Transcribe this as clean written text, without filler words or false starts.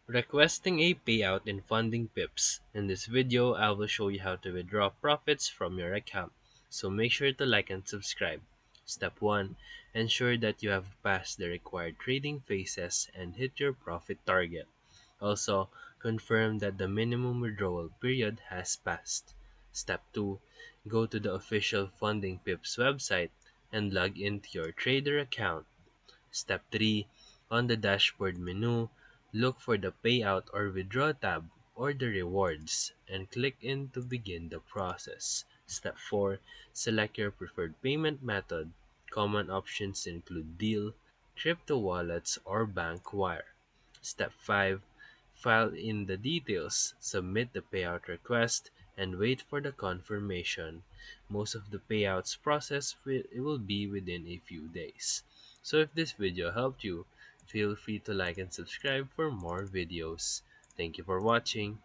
Requesting a payout in funding pips. In this video, I will show you how to withdraw profits from your account. So make sure to like and subscribe. Step 1. Ensure that you have passed the required trading phases and hit your profit target. Also, confirm that the minimum withdrawal period has passed. Step 2. Go to the official Funding Pips website and log into your trader account. Step 3. On the dashboard menu, look for the Payout or Withdraw tab or the Rewards and click in to begin the process. Step 4. Select your preferred payment method. Common options include deal, crypto wallets, or bank wire. Step 5. File in the details, submit the payout request, and wait for the confirmation. Most of the payouts process will be within a few days. So if this video helped you, feel free to like and subscribe for more videos. Thank you for watching.